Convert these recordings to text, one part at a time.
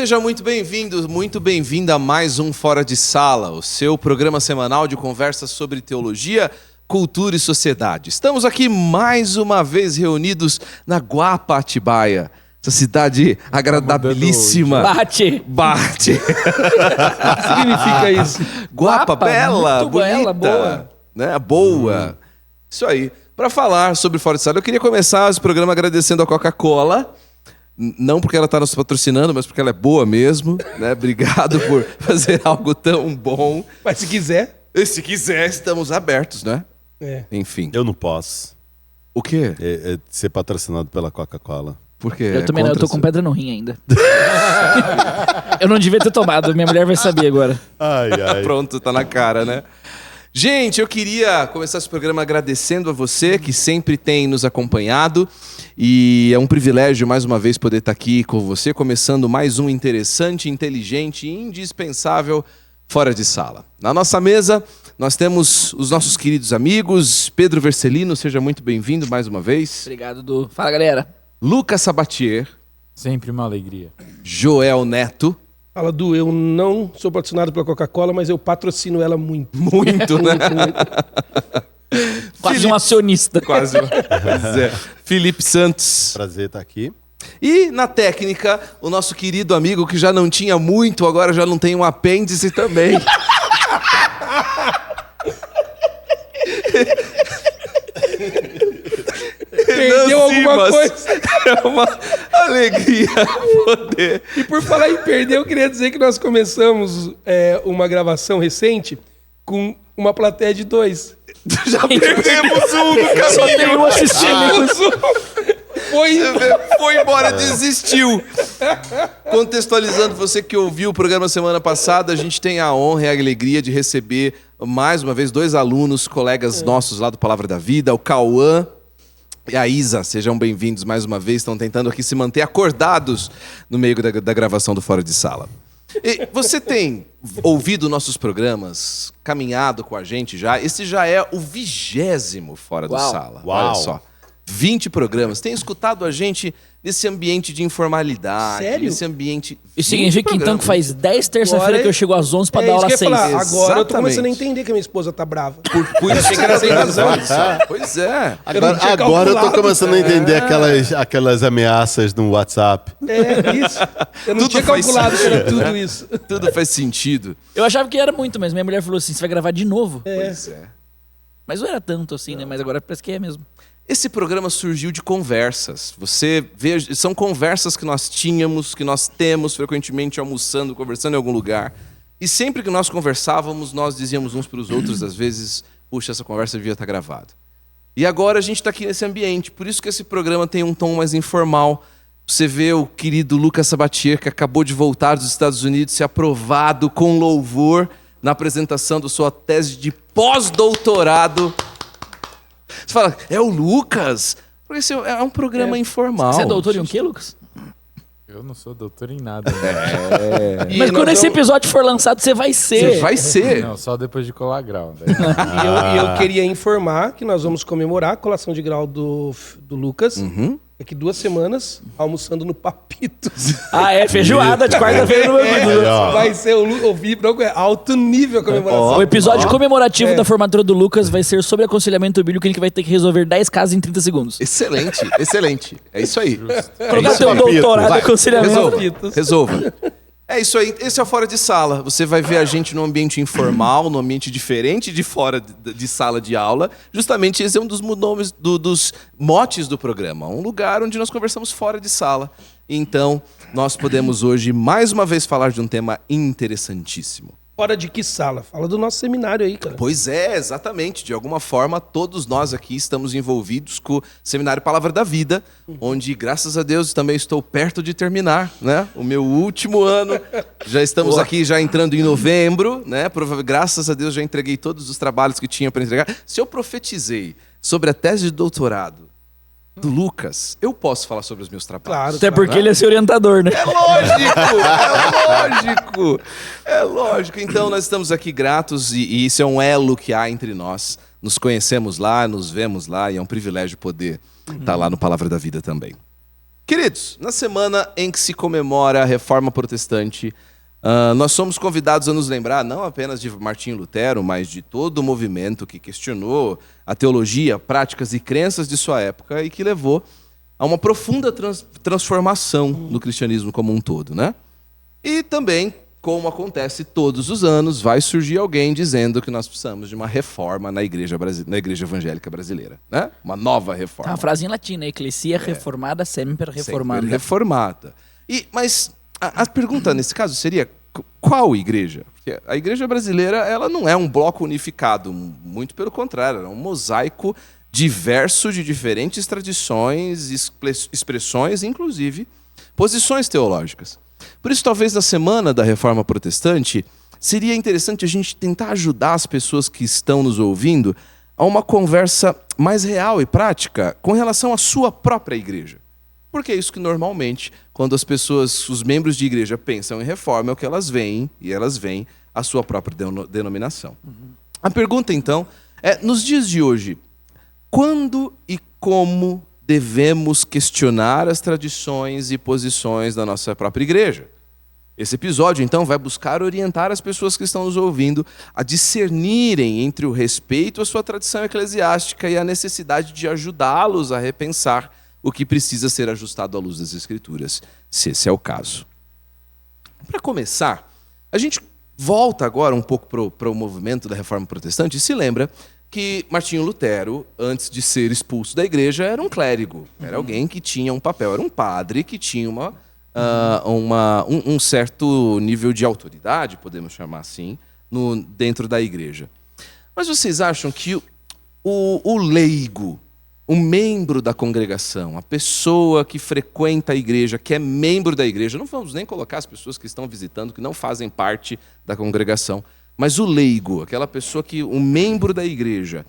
Seja muito bem-vindo, muito bem-vinda a mais um Fora de Sala, o seu programa semanal de conversas sobre teologia, cultura e sociedade. Estamos aqui mais uma vez reunidos na Guapa Atibaia, essa cidade agradabilíssima. Bate! O que significa isso? Guapa, bela, muito bonita, bela, boa. Né? Boa. Isso aí. Para falar sobre Fora de Sala, eu queria começar esse programa agradecendo a Coca-Cola. Não porque ela está nos patrocinando, mas porque ela é boa mesmo, né? Obrigado por fazer algo tão bom. Mas se quiser... Se quiser, estamos abertos, né? É. Enfim. Eu não posso O quê? ser patrocinado pela Coca-Cola. Por quê? Eu também não, eu tô com pedra no rim ainda. Eu não devia ter tomado, minha mulher vai saber agora. Ai. Pronto, tá na cara, né? Gente, eu queria começar esse programa agradecendo a você que sempre tem nos acompanhado e é um privilégio mais uma vez poder estar aqui com você, começando mais um interessante, inteligente e indispensável Fora de Sala. Na nossa mesa nós temos os nossos queridos amigos, Pedro Vercelino, seja muito bem-vindo mais uma vez. Obrigado, Du. Fala, galera. Lucas Sabatier. Sempre uma alegria. Joel Neto. Fala, Du, eu não sou patrocinado pela Coca-Cola, mas eu patrocino ela muito. Muito, né? Quase um acionista. Quase. Pois é. Felipe Santos. Prazer estar aqui. E na técnica, o nosso querido amigo que já não tinha muito, agora já não tem um apêndice também. Perdeu alguma coisa. É uma alegria poder. E por falar em perder, eu queria dizer que nós começamos uma gravação recente com uma plateia de 2. Já perdemos um no caminho. Só tem um assistindo. Foi embora, desistiu. Contextualizando você que ouviu o programa semana passada, a gente tem a honra e a alegria de receber mais uma vez 2 alunos, colegas nossos lá do Palavra da Vida, o Cauã e a Isa. Sejam bem-vindos mais uma vez, estão tentando aqui se manter acordados no meio da gravação do Fora de Sala. E você tem ouvido nossos programas, caminhado com a gente já? Esse já é o 20º Fora de Sala. Uau. Olha só. 20 programas. Tem escutado a gente nesse ambiente de informalidade. Sério? Nesse ambiente... Isso significa então que faz 10 terça-feira Agora que eu chego às 11 pra dar isso aula que às eu ia 6. falar. Agora eu tô começando a Exatamente. entender que a minha esposa tá brava. Por isso Achei que era sem razão. Pois é. Agora eu tô começando a entender aquelas ameaças no WhatsApp. É isso. Eu não Tudo tinha faz calculado que era sentido, tudo né? isso. Tudo faz sentido. Eu achava que era muito, mas minha mulher falou assim, você vai gravar de novo. Pois é. Mas não era tanto assim, né? Mas agora parece que é mesmo. Esse programa surgiu de conversas. Você vê, são conversas que nós tínhamos, que nós temos frequentemente almoçando, conversando em algum lugar. E sempre que nós conversávamos, nós dizíamos uns para os outros, às vezes, puxa, essa conversa devia estar gravada. E agora a gente está aqui nesse ambiente. Por isso que esse programa tem um tom mais informal. Você vê o querido Lucas Sabatier, que acabou de voltar dos Estados Unidos, ser aprovado com louvor na apresentação da sua tese de pós-doutorado. Você fala, é o Lucas? Porque esse é um programa informal. Você é doutor em o quê, Lucas? Eu não sou doutor em nada. Né? E Mas quando nós esse vamos- episódio for lançado, você vai ser. Você vai ser. Não, só depois de colar grau. Daí. E eu queria informar que nós vamos comemorar a colação de grau do Lucas daqui 2 semanas, almoçando no Papitos. Ah, é feijoada de quarta-feira no meu vídeo. Vai ser o Vibro, alto nível a comemoração. O episódio comemorativo da formatura do Lucas vai ser sobre aconselhamento bíblico, em que vai ter que resolver 10 casos em 30 segundos. Excelente, excelente. É isso aí. Colocar teu Papito. doutorado em Vai, aconselhamento. resolva. É isso aí. Esse é o Fora de Sala. Você vai ver a gente num ambiente informal, num ambiente diferente de fora de sala de aula. Justamente esse é um dos nomes, dos motes do programa. Um lugar onde nós conversamos fora de sala. Então, nós podemos hoje, mais uma vez, falar de um tema interessantíssimo. Fora de que sala? Fala do nosso seminário aí, cara. Pois é, exatamente. De alguma forma, todos nós aqui estamos envolvidos com o Seminário Palavra da Vida, onde, graças a Deus, também estou perto de terminar, né? O meu último ano. Já estamos aqui, já entrando em novembro, né? Graças a Deus, já entreguei todos os trabalhos que tinha para entregar. Se eu profetizei sobre a tese de doutorado do Lucas, eu posso falar sobre os meus trabalhos. Claro. Até porque ele é seu orientador, né? É lógico. É lógico. Então, nós estamos aqui gratos e isso é um elo que há entre nós. Nos conhecemos lá, nos vemos lá e é um privilégio poder estar lá no Palavra da Vida também. Queridos, na semana em que se comemora a Reforma Protestante, nós somos convidados a nos lembrar não apenas de Martinho Lutero, mas de todo o movimento que questionou a teologia, práticas e crenças de sua época e que levou a uma profunda transformação do cristianismo como um todo, né? E também, como acontece todos os anos, vai surgir alguém dizendo que nós precisamos de uma reforma na igreja evangélica brasileira, né? Uma nova reforma. Uma frase em latim, Ecclesia reformada, sempre reformada. Sempre reformada. Mas a pergunta nesse caso seria, qual igreja? Porque a igreja brasileira, ela não é um bloco unificado, muito pelo contrário, ela é um mosaico diverso de diferentes tradições, expressões, inclusive posições teológicas. Por isso, talvez na semana da Reforma Protestante, seria interessante a gente tentar ajudar as pessoas que estão nos ouvindo a uma conversa mais real e prática com relação à sua própria igreja. Porque é isso que normalmente, quando as pessoas, os membros de igreja pensam em reforma, é o que elas veem, e elas veem a sua própria denominação. A pergunta, então, é, nos dias de hoje, quando e como devemos questionar as tradições e posições da nossa própria igreja? Esse episódio, então, vai buscar orientar as pessoas que estão nos ouvindo a discernirem entre o respeito à sua tradição eclesiástica e a necessidade de ajudá-los a repensar o que precisa ser ajustado à luz das Escrituras, se esse é o caso. Para começar, a gente volta agora um pouco para o movimento da Reforma Protestante e se lembra que Martinho Lutero, antes de ser expulso da igreja, era um clérigo, era alguém que tinha um papel, era um padre que tinha um certo nível de autoridade, podemos chamar assim, dentro da igreja. Mas vocês acham que o leigo, o membro da congregação, a pessoa que frequenta a igreja, que é membro da igreja, não vamos nem colocar as pessoas que estão visitando, que não fazem parte da congregação, mas o leigo, aquela pessoa que, o membro da igreja,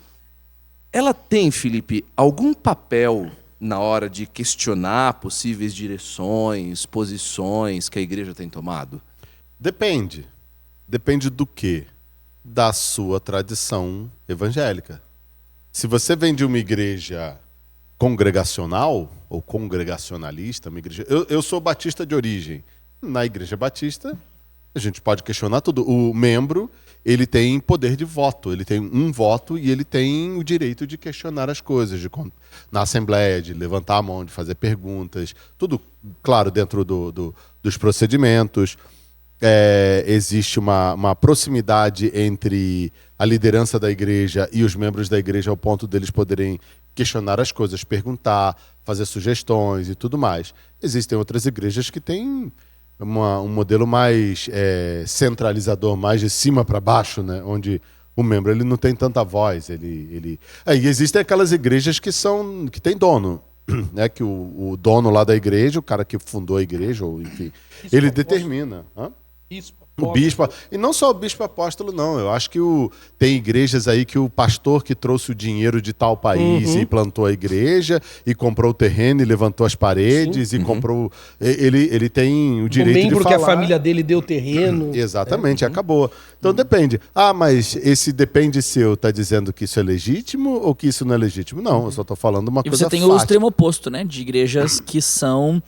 ela tem, Felipe, algum papel na hora de questionar possíveis direções, posições que a igreja tem tomado? Depende. Depende do quê? Da sua tradição evangélica. Se você vem de uma igreja congregacional ou congregacionalista, uma igreja... eu sou batista de origem. Na igreja batista, a gente pode questionar tudo. O membro, ele tem poder de voto, ele tem um voto e ele tem o direito de questionar as coisas, na assembleia, de levantar a mão, de fazer perguntas, tudo, claro, dentro dos procedimentos. Existe uma proximidade entre a liderança da igreja e os membros da igreja ao ponto deles poderem questionar as coisas, perguntar, fazer sugestões e tudo mais. Existem outras igrejas que têm um modelo mais centralizador, mais de cima para baixo, né? Onde o membro ele não tem tanta voz. E existem aquelas igrejas que têm dono, né? Que o dono lá da igreja, o cara que fundou a igreja, ou enfim, ele determina. O bispo, e não só o bispo apóstolo, não. Eu acho que tem igrejas aí que o pastor que trouxe o dinheiro de tal país e plantou a igreja, e comprou o terreno e levantou as paredes, e comprou... Ele tem o direito de falar. O membro que a família dele deu terreno. Exatamente, acabou. Então depende. Mas esse depende seu está dizendo que isso é legítimo ou que isso não é legítimo? Não, eu só estou falando uma coisa fática. E você tem o extremo oposto, né? De igrejas que são...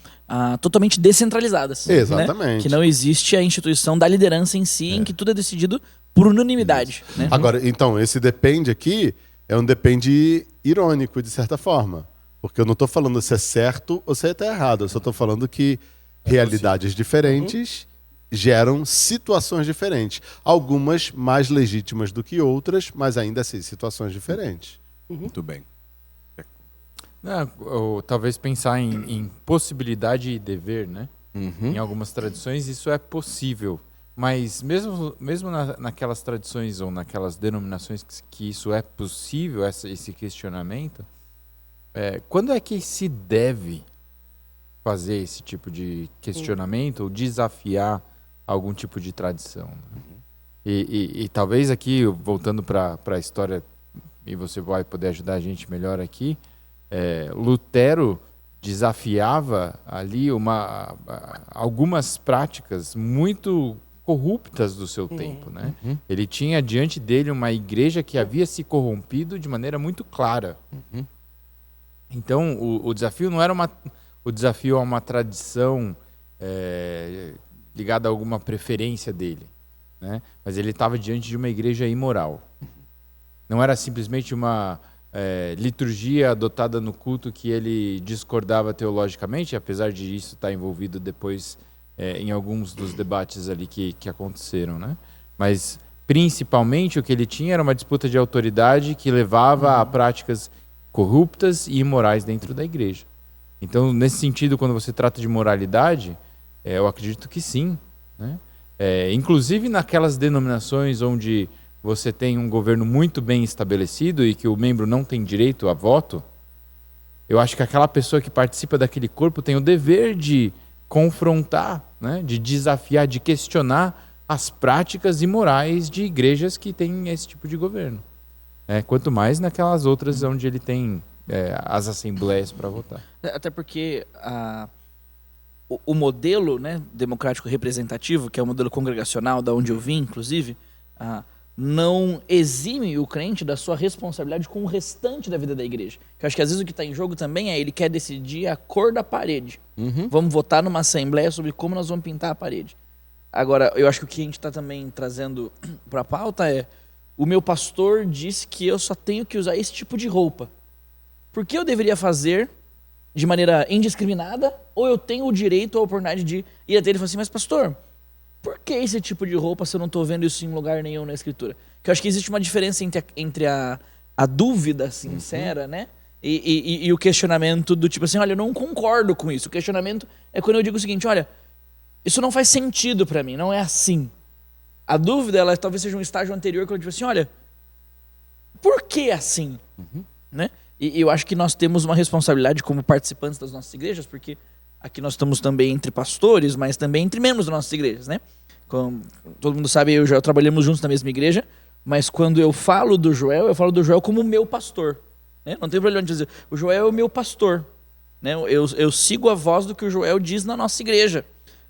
totalmente descentralizadas. Exatamente. Né? Que não existe a instituição da liderança em si, em que tudo é decidido por unanimidade. Né? Agora, então, esse depende aqui é um depende irônico, de certa forma. Porque eu não estou falando se é certo ou se é errado. Eu só estou falando que realidades diferentes geram situações diferentes. Algumas mais legítimas do que outras, mas ainda assim, situações diferentes. Muito bem. Ou talvez pensar em possibilidade e dever, né? Em algumas tradições isso é possível, mas mesmo naquelas tradições ou naquelas denominações que isso é possível, esse questionamento, quando é que se deve fazer esse tipo de questionamento ou desafiar algum tipo de tradição? Né? E talvez aqui, voltando para a história, e você vai poder ajudar a gente melhor aqui, Lutero desafiava ali algumas práticas muito corruptas do seu tempo, né? Ele tinha diante dele uma igreja que havia se corrompido de maneira muito clara. Então, o desafio não era o desafio a uma tradição ligada a alguma preferência dele, né? Mas ele estava diante de uma igreja imoral. Não era simplesmente uma liturgia adotada no culto que ele discordava teologicamente, apesar de isso estar envolvido depois em alguns dos debates ali que aconteceram, né? Mas principalmente o que ele tinha era uma disputa de autoridade que levava a práticas corruptas e imorais dentro da igreja. Então, nesse sentido, quando você trata de moralidade, eu acredito que sim, né? Inclusive naquelas denominações onde você tem um governo muito bem estabelecido e que o membro não tem direito a voto, eu acho que aquela pessoa que participa daquele corpo tem o dever de confrontar, né, de desafiar, de questionar as práticas imorais de igrejas que têm esse tipo de governo. Quanto mais naquelas outras onde ele tem as assembleias para votar. Até porque o modelo, né, democrático representativo, que é o modelo congregacional, da onde eu vim, inclusive, não exime o crente da sua responsabilidade com o restante da vida da igreja. Eu acho que às vezes o que está em jogo também ele quer decidir a cor da parede. Vamos votar numa assembleia sobre como nós vamos pintar a parede. Agora, eu acho que o que a gente está também trazendo para a pauta o meu pastor disse que eu só tenho que usar esse tipo de roupa. Por que eu deveria fazer de maneira indiscriminada ou eu tenho o direito ou a oportunidade de ir até ele e falar assim, mas pastor, por que esse tipo de roupa se eu não estou vendo isso em lugar nenhum na Escritura? Porque eu acho que existe uma diferença entre a dúvida sincera, né? E o questionamento do tipo assim, olha, eu não concordo com isso. O questionamento é quando eu digo o seguinte, olha, isso não faz sentido para mim, não é assim. A dúvida, ela talvez seja um estágio anterior, quando eu digo assim, olha, por que assim? Né? E eu acho que nós temos uma responsabilidade como participantes das nossas igrejas, porque aqui nós estamos também entre pastores, mas também entre membros das nossas igrejas, né? Como todo mundo sabe, eu e o Joel trabalhamos juntos na mesma igreja, mas quando eu falo do Joel como meu pastor. Né? Não tem problema de dizer, o Joel é o meu pastor. Né? Eu sigo a voz do que o Joel diz na nossa igreja.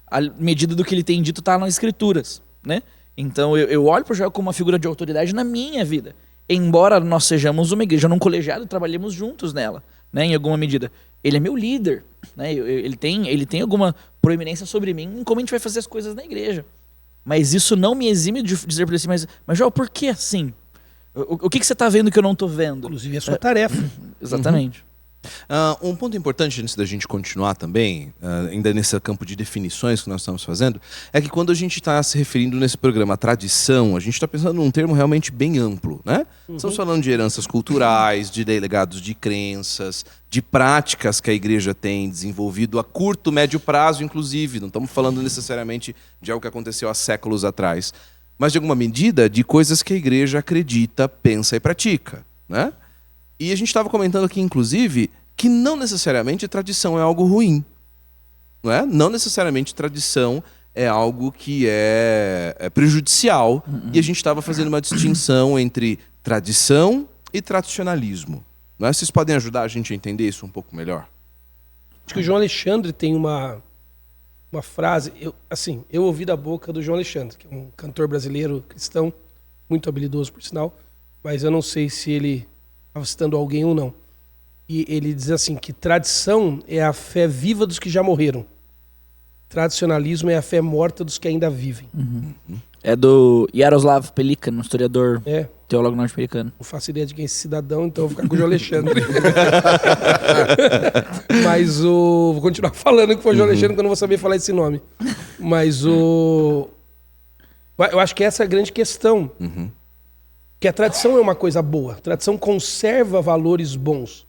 A medida do que ele tem dito está nas Escrituras. Né? Então eu olho para o Joel como uma figura de autoridade na minha vida. Embora nós sejamos uma igreja num colegiado, trabalhemos juntos nela, né, em alguma medida. Ele é meu líder, né, ele tem alguma proeminência sobre mim em como a gente vai fazer as coisas na igreja. Mas isso não me exime de dizer para ele assim, mas Joel, por que assim? O que você está vendo que eu não estou vendo? Inclusive é sua tarefa. Exatamente. Um ponto importante antes da gente continuar também, ainda nesse campo de definições que nós estamos fazendo, é que quando a gente está se referindo nesse programa à tradição, a gente está pensando num termo realmente bem amplo, né? Estamos falando de heranças culturais, de legados de crenças, de práticas que a igreja tem desenvolvido a curto, médio prazo, inclusive. Não estamos falando necessariamente de algo que aconteceu há séculos atrás, mas de alguma medida de coisas que a igreja acredita, pensa e pratica, né? E a gente estava comentando aqui, inclusive, que não necessariamente tradição é algo ruim. Não é? Não necessariamente tradição é algo que é prejudicial. E a gente estava fazendo uma distinção entre tradição e tradicionalismo. Não é? Vocês podem ajudar a gente a entender isso um pouco melhor? Acho que o João Alexandre tem uma frase, eu ouvi da boca do João Alexandre, que é um cantor brasileiro cristão, muito habilidoso por sinal, mas eu não sei se ele estava citando alguém ou não. E ele diz assim, que tradição é a fé viva dos que já morreram. Tradicionalismo é a fé morta dos que ainda vivem. É do Yaroslav Pelikan, um historiador É, teólogo norte-americano. não faço ideia de quem é esse cidadão, então eu vou ficar com o João Alexandre. Mas vou continuar falando que foi o João Alexandre, que eu não vou saber falar esse nome. Mas eu acho que essa é a grande questão. Que a tradição é uma coisa boa. A tradição conserva valores bons.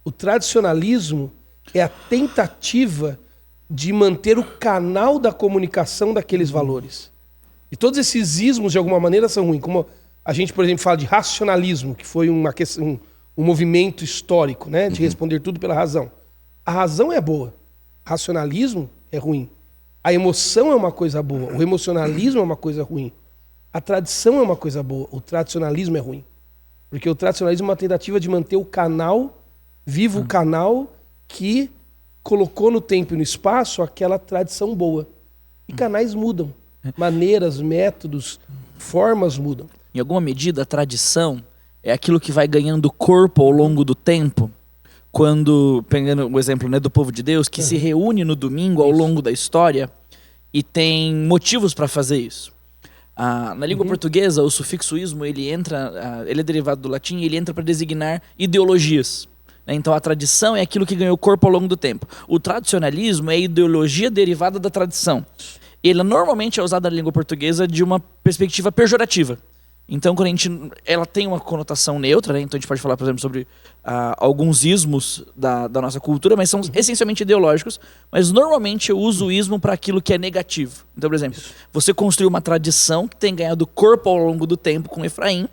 O tradicionalismo é a tentativa de manter o canal da comunicação daqueles valores. E todos esses ismos, de alguma maneira, são ruins. Como a gente, por exemplo, fala de racionalismo, que foi um movimento histórico, né, de responder tudo pela razão. A razão é boa. Racionalismo é ruim. A emoção é uma coisa boa. O emocionalismo é uma coisa ruim. A tradição é uma coisa boa, o tradicionalismo é ruim. Porque o tradicionalismo é uma tentativa de manter o canal, vivo o canal que colocou no tempo e no espaço aquela tradição boa. E canais mudam, maneiras, métodos, formas mudam. Em alguma medida, a tradição é aquilo que vai ganhando corpo ao longo do tempo, quando, pegando o exemplo, né, do povo de Deus, que se reúne no domingo ao longo da história e tem motivos para fazer isso. Na língua portuguesa, o sufixo ismo, ele é derivado do latim e ele entra para designar ideologias. Né? Então a tradição é aquilo que ganhou corpo ao longo do tempo. O tradicionalismo é a ideologia derivada da tradição. Ele normalmente é usado na língua portuguesa de uma perspectiva pejorativa. Então, quando ela tem uma conotação neutra, né? Então a gente pode falar, por exemplo, sobre alguns ismos da nossa cultura, mas são essencialmente ideológicos, mas normalmente eu uso o ismo para aquilo que é negativo. Então, por exemplo, você construiu uma tradição que tem ganhado corpo ao longo do tempo com Efraim,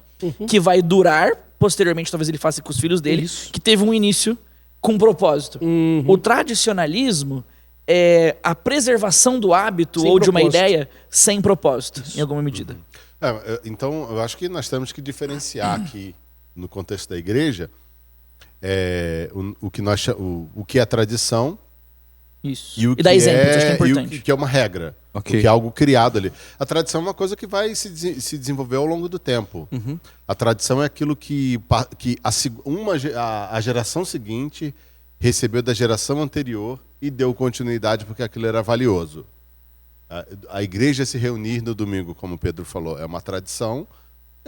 que vai durar, posteriormente talvez ele faça com os filhos dele, que teve um início com um propósito. O tradicionalismo é a preservação do hábito Sem ou de uma propósito. ideia sem propósito, em alguma medida. Então, eu acho que nós temos que diferenciar aqui, no contexto da igreja, o que é tradição Isso. e o que dar exemplos, acho que é e importante. o que é uma regra, Ok. o que é algo criado ali. A tradição é uma coisa que vai se desenvolver ao longo do tempo. A tradição é aquilo que a geração seguinte recebeu da geração anterior e deu continuidade porque aquilo era valioso. A igreja se reunir no domingo, como o Pedro falou, é uma tradição.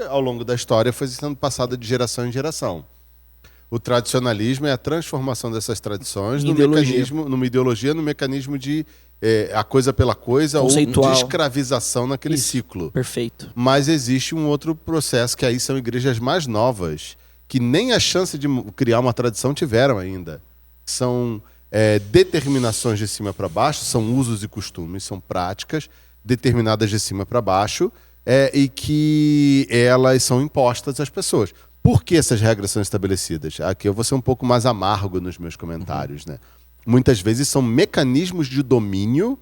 Ao longo da história foi sendo passada de geração em geração. O tradicionalismo é a transformação dessas tradições numa ideologia, no mecanismo de a coisa pela coisa ou de Conceitual. escravização naquele ciclo. Perfeito. Mas existe um outro processo, que aí são igrejas mais novas, que nem a chance de criar uma tradição tiveram ainda. São determinações de cima para baixo, são usos e costumes, são práticas determinadas de cima para baixo e que elas são impostas às pessoas. Por que essas regras são estabelecidas? Aqui eu vou ser um pouco mais amargo nos meus comentários, né? Muitas vezes são mecanismos de domínio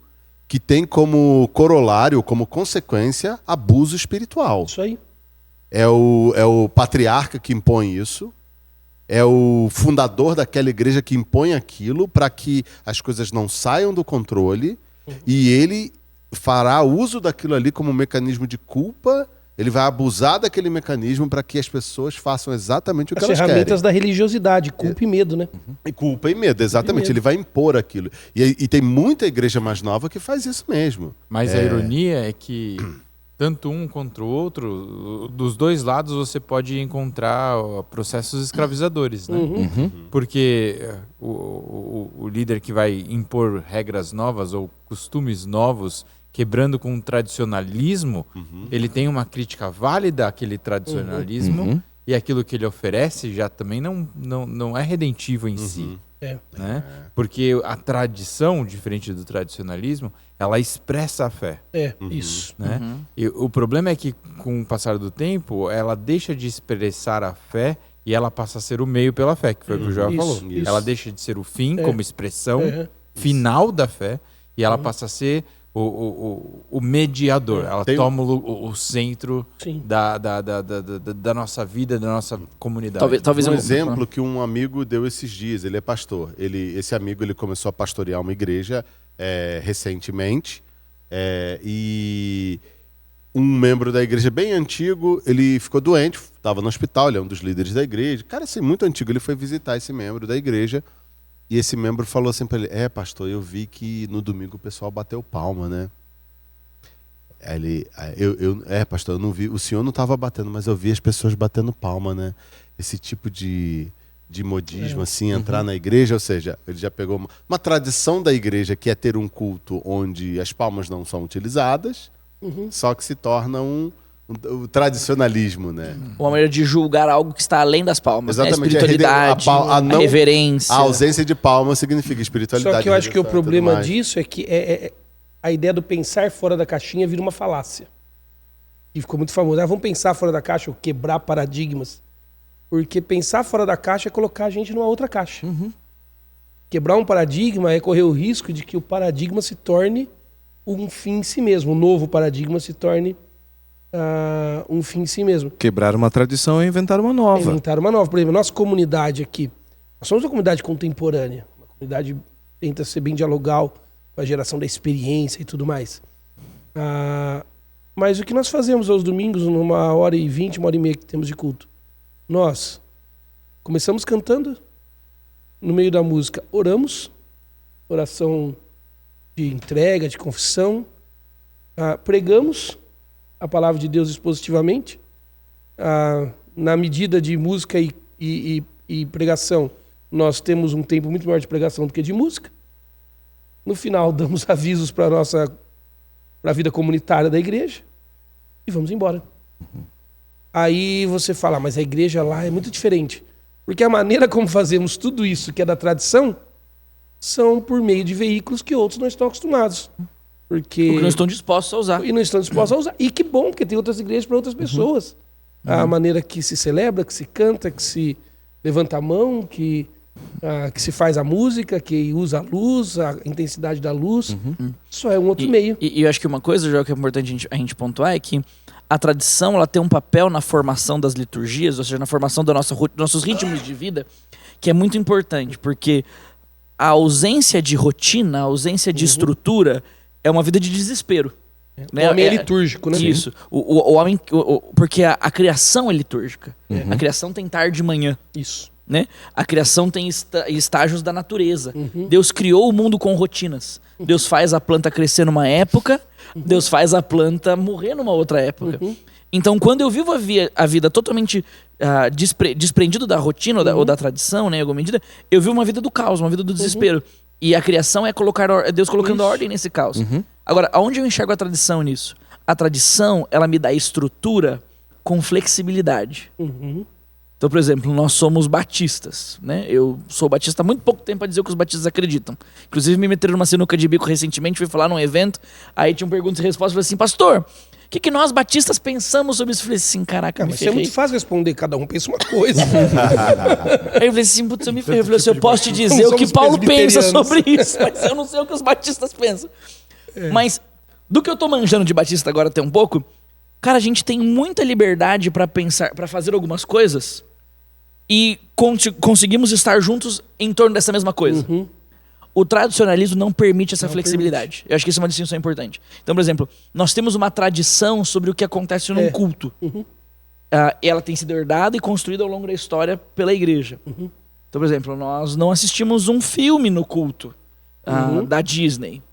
que têm como corolário, como consequência, abuso espiritual. Isso aí. É o patriarca que impõe isso, é o fundador daquela igreja que impõe aquilo para que as coisas não saiam do controle e ele fará uso daquilo ali como um mecanismo de culpa. Ele vai abusar daquele mecanismo para que as pessoas façam exatamente o que As elas ferramentas querem. da religiosidade, culpa e medo, né? E culpa e medo, exatamente. medo. Ele vai impor aquilo. E tem muita igreja mais nova que faz isso mesmo. Mas a ironia é que tanto um contra o outro, dos dois lados você pode encontrar processos escravizadores, né? Porque o líder que vai impor regras novas ou costumes novos, quebrando com o tradicionalismo, ele tem uma crítica válida àquele tradicionalismo e aquilo que ele oferece já também não é redentivo em si. Né? Porque a tradição, diferente do tradicionalismo, ela expressa a fé. Isso. Né? E o problema é que, com o passar do tempo, ela deixa de expressar a fé e ela passa a ser o meio pela fé, que foi o que o Joel falou. Isso. Ela deixa de ser o fim como expressão final da fé e ela passa a ser o mediador. Ela toma o centro da nossa vida, da nossa comunidade. Talvez Um exemplo que um amigo deu esses dias, ele é pastor. Esse amigo ele começou a pastorear uma igreja recentemente e um membro da igreja bem antigo, ele ficou doente, estava no hospital, ele é um dos líderes da igreja. Cara, assim, muito antigo, ele foi visitar esse membro da igreja e esse membro falou assim para ele, pastor, eu vi que no domingo o pessoal bateu palma, né? Aí ele, pastor, eu não vi, o senhor não estava batendo, mas eu vi as pessoas batendo palma, né? Esse tipo de modismo, assim, entrar na igreja, ou seja, ele já pegou uma tradição da igreja que é ter um culto onde as palmas não são utilizadas, só que se torna um tradicionalismo, né? Uma maneira de julgar algo que está além das palmas. Exatamente. Né? A espiritualidade, a reverência. A ausência de palma significa espiritualidade. Só que eu acho que o reverência, problema tudo mais. disso é que a ideia do pensar fora da caixinha vira uma falácia. E ficou muito famoso. Vamos pensar fora da caixa, ou quebrar paradigmas. Porque pensar fora da caixa é colocar a gente numa outra caixa. Quebrar um paradigma é correr o risco de que o paradigma se torne um fim em si mesmo. O novo paradigma se torne um fim em si mesmo. Quebrar uma tradição e inventar uma nova. Inventaram uma nova. Por exemplo, a nossa comunidade aqui, nós somos uma comunidade contemporânea. Uma comunidade que tenta ser bem dialogal com a geração da experiência e tudo mais. Mas o que nós fazemos aos domingos, numa 1h20, 1h30 que temos de culto? Nós começamos cantando no meio da música, oramos, oração de entrega, de confissão, pregamos a palavra de Deus expositivamente, na medida de música e pregação, nós temos um tempo muito maior de pregação do que de música. No final, damos avisos para a vida comunitária da igreja e vamos embora. Aí você fala, mas a igreja lá é muito diferente. Porque a maneira como fazemos tudo isso, que é da tradição, são por meio de veículos que outros não estão acostumados. Porque não estão dispostos a usar. E não estão dispostos a usar. E que bom, porque tem outras igrejas para outras pessoas. A maneira que se celebra, que se canta, que se levanta a mão, que se faz a música, que usa a luz, a intensidade da luz. Isso é um outro meio. E eu acho que uma coisa, João, que é importante a gente pontuar é que a tradição ela tem um papel na formação das liturgias, ou seja, na formação dos nossos ritmos de vida, que é muito importante, porque a ausência de rotina, a ausência de estrutura é uma vida de desespero. O homem é litúrgico, né? Isso. O homem, porque a criação é litúrgica. A criação tem tarde e manhã. Isso. Né? A criação tem estágios da natureza. Deus criou o mundo com rotinas. Deus faz a planta crescer numa época, Deus faz a planta morrer numa outra época. Então, quando eu vivo a vida totalmente desprendido da rotina ou da tradição, né, em alguma medida, eu vivo uma vida do caos, uma vida do desespero. E a criação é Deus colocando ordem nesse caos. Agora, aonde eu enxergo a tradição nisso? A tradição, ela me dá estrutura com flexibilidade. Então, por exemplo, nós somos batistas, né? Eu sou batista há muito pouco tempo para dizer o que os batistas acreditam. Inclusive, me meteram numa sinuca de bico recentemente, fui falar num evento, aí tinha um pergunta e resposta, falei assim, pastor, o que nós batistas pensamos sobre isso? Eu falei assim, caraca, me Mas ferrei. é muito fácil responder, cada um pensa uma coisa. Aí eu falei assim, putz, eu me ferrei. Eu falei assim, eu posso te dizer o que Paulo pensa sobre isso, mas eu não sei o que os batistas pensam. Mas, do que eu tô manjando de batista agora até um pouco, cara, a gente tem muita liberdade para pensar, para fazer algumas coisas e conseguimos estar juntos em torno dessa mesma coisa. O tradicionalismo não permite essa flexibilidade. Eu acho que isso é uma distinção importante. Então, por exemplo, nós temos uma tradição sobre o que acontece num culto. Ela tem sido herdada e construída ao longo da história pela igreja. Então, por exemplo, nós não assistimos um filme no culto da Disney.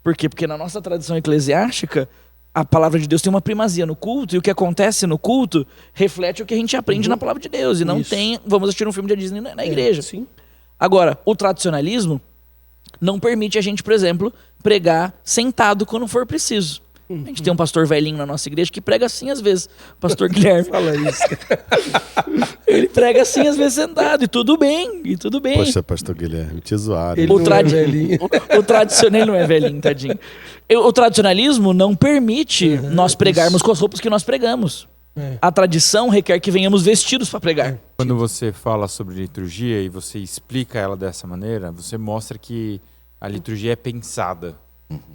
Por quê? Porque na nossa tradição eclesiástica, a palavra de Deus tem uma primazia no culto, e o que acontece no culto reflete o que a gente aprende na palavra de Deus. E não tem, vamos assistir um filme da Disney na igreja. Sim. Agora, o tradicionalismo não permite a gente, por exemplo, pregar sentado quando for preciso. A gente tem um pastor velhinho na nossa igreja que prega assim às vezes. O pastor Guilherme. Fala isso. Ele prega assim às vezes sentado, e tudo bem, Poxa, pastor Guilherme, te zoaram. Ele não é velhinho. O tradicional ele não é velhinho, tadinho. O tradicionalismo não permite nós pregarmos com as roupas que nós pregamos. A tradição requer que venhamos vestidos para pregar. Quando você fala sobre liturgia e você explica ela dessa maneira, você mostra que a liturgia é pensada.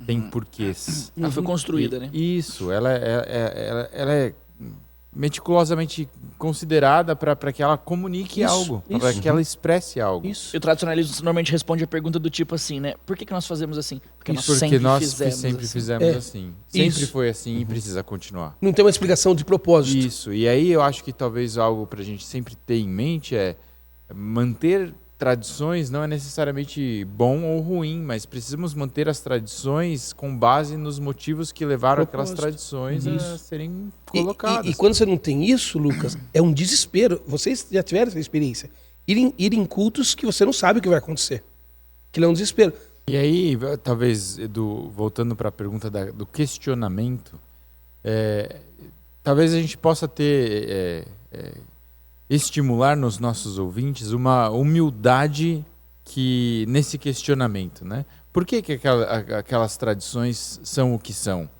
Tem porquês. Ela foi construída, né? Isso, ela é meticulosamente considerada para que ela comunique algo, para que ela expresse algo. E o tradicionalismo normalmente responde a pergunta do tipo assim, né? Por que nós fazemos assim? Porque nós sempre fizemos assim. Sempre foi assim e precisa continuar. Não tem uma explicação de propósito. Isso, e aí eu acho que talvez algo para a gente sempre ter em mente é manter tradições não é necessariamente bom ou ruim, mas precisamos manter as tradições com base nos motivos que levaram aquelas tradições a serem colocadas. E quando você não tem isso, Lucas, é um desespero. Vocês já tiveram essa experiência. Ir em cultos que você não sabe o que vai acontecer. Aquilo é um desespero. E aí, talvez, Edu, voltando para a pergunta do questionamento, talvez a gente possa ter... estimular nos nossos ouvintes uma humildade nesse questionamento, né? Por que aquelas tradições são o que são?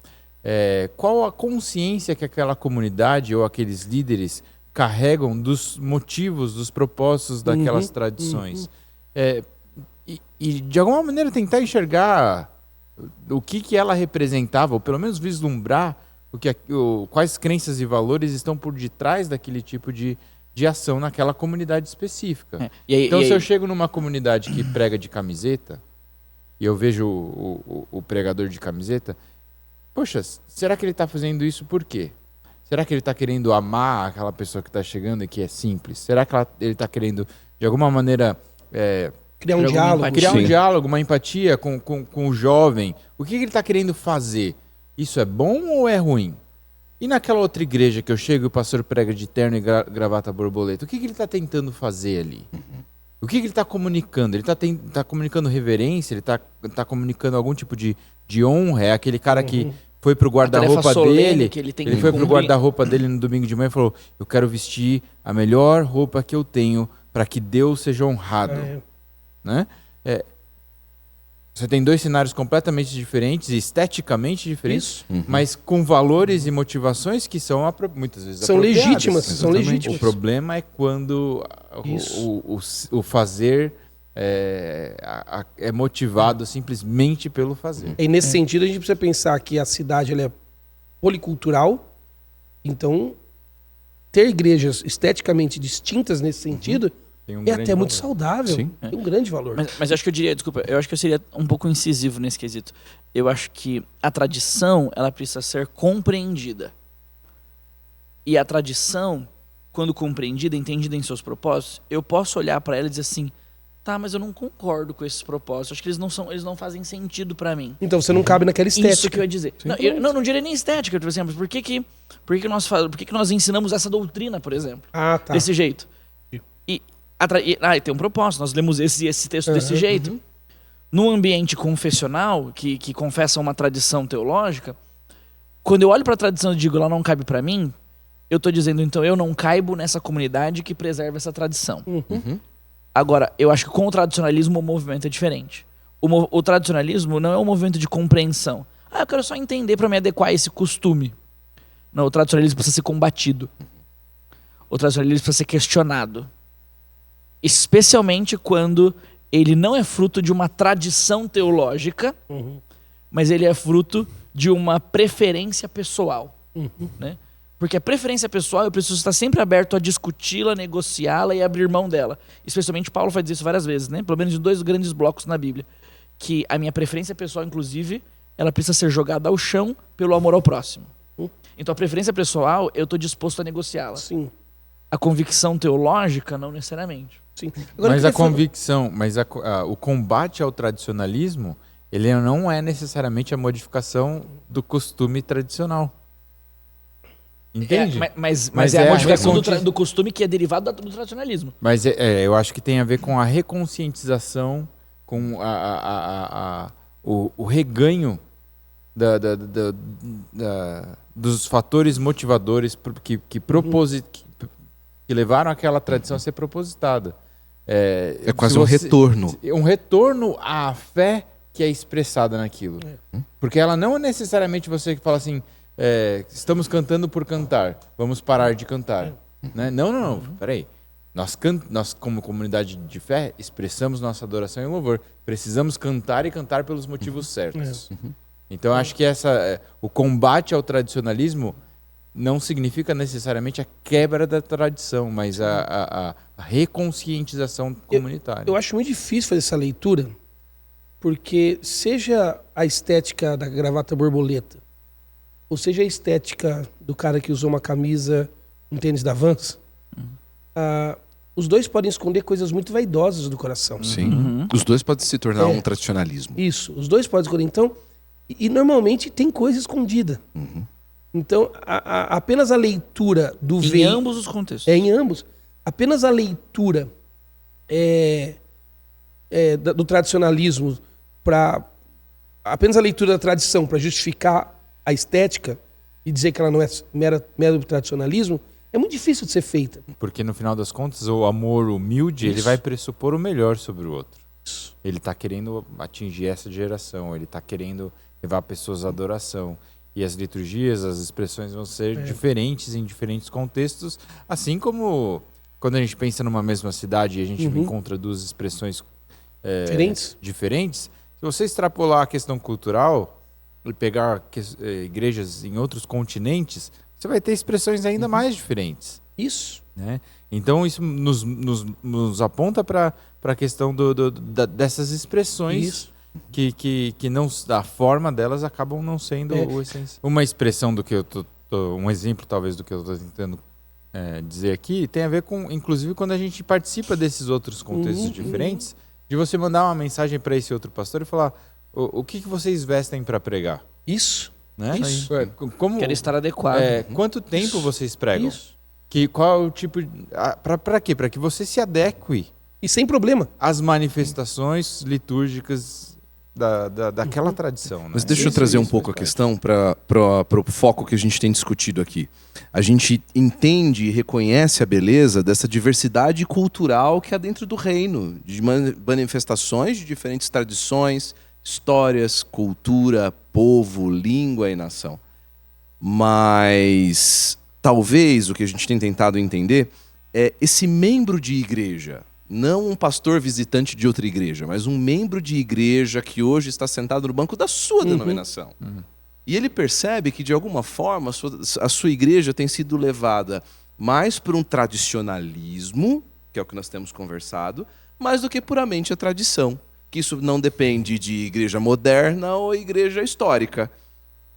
Qual a consciência que aquela comunidade ou aqueles líderes carregam dos motivos, dos propósitos daquelas tradições? E de alguma maneira tentar enxergar o que ela representava, ou pelo menos vislumbrar quais crenças e valores estão por detrás daquele tipo de ação naquela comunidade específica. Então, se eu chego numa comunidade que prega de camiseta, e eu vejo o pregador de camiseta, poxa, será que ele está fazendo isso por quê? Será que ele está querendo amar aquela pessoa que está chegando e que é simples? Será que ele está querendo, de alguma maneira, Criar um Criar diálogo. alguma criar um Sim. diálogo, uma empatia com o jovem. O que ele está querendo fazer? Isso é bom ou é ruim? E naquela outra igreja que eu chego e o pastor prega de terno e gravata borboleta, o que ele está tentando fazer ali? O que ele está comunicando? Ele está comunicando reverência? Ele está comunicando algum tipo de honra? É aquele cara que foi pro guarda-roupa tarefa solene dele. que ele tem Ele que foi pro cumprir. guarda-roupa dele no domingo de manhã e falou: eu quero vestir a melhor roupa que eu tenho para que Deus seja honrado. Né? Você tem dois cenários completamente diferentes, esteticamente diferentes, mas com valores e motivações que são muitas vezes São apropriadas. legítimas, são Exatamente. legítimas. O problema é quando o fazer é motivado simplesmente pelo fazer. E nesse sentido, a gente precisa pensar que a cidade ela é policultural, então ter igrejas esteticamente distintas nesse sentido Tem um é grande até muito valor. saudável. Sim. Tem um grande valor. Mas acho que eu diria, desculpa, eu acho que eu seria um pouco incisivo nesse quesito. Eu acho que a tradição, ela precisa ser compreendida. E a tradição, quando compreendida, entendida em seus propósitos, eu posso olhar para ela e dizer assim: tá, mas eu não concordo com esses propósitos. Acho que eles não fazem sentido para mim. Então você não cabe naquela estética. Isso que eu ia dizer. Não, eu não diria nem estética, por exemplo. Por que nós ensinamos essa doutrina, por exemplo? Ah, tá. Desse jeito. E tem um propósito, nós lemos esse texto desse jeito. Num ambiente confessional, que confessa uma tradição teológica, quando eu olho para a tradição e digo, ela não cabe para mim, eu estou dizendo, então, eu não caibo nessa comunidade que preserva essa tradição. Agora, eu acho que com o tradicionalismo o movimento é diferente. O tradicionalismo não é um movimento de compreensão. Eu quero só entender para me adequar a esse costume. Não, o tradicionalismo precisa ser combatido. O tradicionalismo precisa ser questionado. Especialmente quando ele não é fruto de uma tradição teológica, mas ele é fruto de uma preferência pessoal. Né? Porque a preferência pessoal, eu preciso estar sempre aberto a discuti-la, negociá-la e abrir mão dela. Especialmente Paulo faz isso várias vezes, né? Pelo menos em 2 grandes blocos na Bíblia. Que a minha preferência pessoal, inclusive, ela precisa ser jogada ao chão pelo amor ao próximo. Então a preferência pessoal, eu estou disposto a negociá-la. Sim, A convicção teológica, não necessariamente. sim. Agora, Mas eu a queria falar- convicção, o combate ao tradicionalismo, ele não é necessariamente a modificação do costume tradicional. Entende? Mas é é a a modificação reconquista- do costume que é derivado do tradicionalismo. Mas eu acho que tem a ver com a reconscientização, com o reganho dos fatores motivadores que levaram aquela tradição a ser propositada. É quase se um você- retorno. Um retorno à fé que é expressada naquilo. Porque ela não é necessariamente você que fala assim, estamos cantando por cantar, vamos parar de cantar. Né? Não. Peraí. Nós, como comunidade de fé, expressamos nossa adoração e louvor. Precisamos cantar e cantar pelos motivos certos. Então, acho que o combate ao tradicionalismo não significa necessariamente a quebra da tradição, mas a reconscientização comunitária. Eu acho muito difícil fazer essa leitura, porque seja a estética da gravata borboleta, ou seja a estética do cara que usou uma camisa com tênis da Vans, os dois podem esconder coisas muito vaidosas do coração. Sim. Os dois podem se tornar um tradicionalismo. Isso, os dois podem esconder. Então, e normalmente tem coisa escondida. Então, apenas a leitura do Em veículo... ambos os contextos. Em ambos. Apenas a leitura do tradicionalismo apenas a leitura da tradição para justificar a estética e dizer que ela não é mero tradicionalismo é muito difícil de ser feita. Porque no final das contas, o amor humilde, ele vai pressupor o melhor sobre o outro. Ele está querendo atingir essa geração, ele está querendo levar pessoas à adoração. E as liturgias, as expressões vão ser diferentes em diferentes contextos, assim como quando a gente pensa numa mesma cidade e a gente encontra 2 expressões diferentes. Se você extrapolar a questão cultural e pegar igrejas em outros continentes, você vai ter expressões ainda mais diferentes. Isso. Né? Então isso nos aponta para a questão dessas expressões que não, a forma delas acabam não sendo o essencial. Uma expressão do que eu um exemplo talvez do que eu estou tentando dizer aqui tem a ver com, inclusive, quando a gente participa desses outros contextos diferentes, de você mandar uma mensagem para esse outro pastor e falar o que vocês vestem para pregar? Isso. Né? Isso. Quero estar adequado. Quanto tempo vocês pregam? Isso. Qual é o tipo... Para quê? Para que você se adeque E sem problema. às manifestações litúrgicas daquela tradição. Né? Mas deixa eu trazer um pouco a questão para o foco que a gente tem discutido aqui. A gente entende e reconhece a beleza dessa diversidade cultural que há dentro do reino, de manifestações de diferentes tradições, histórias, cultura, povo, língua e nação. Mas talvez o que a gente tem tentado entender é esse membro de igreja, não um pastor visitante de outra igreja, mas um membro de igreja que hoje está sentado no banco da sua denominação. E ele percebe que, de alguma forma, a sua igreja tem sido levada mais por um tradicionalismo, que é o que nós temos conversado, mais do que puramente a tradição. Que isso não depende de igreja moderna ou igreja histórica.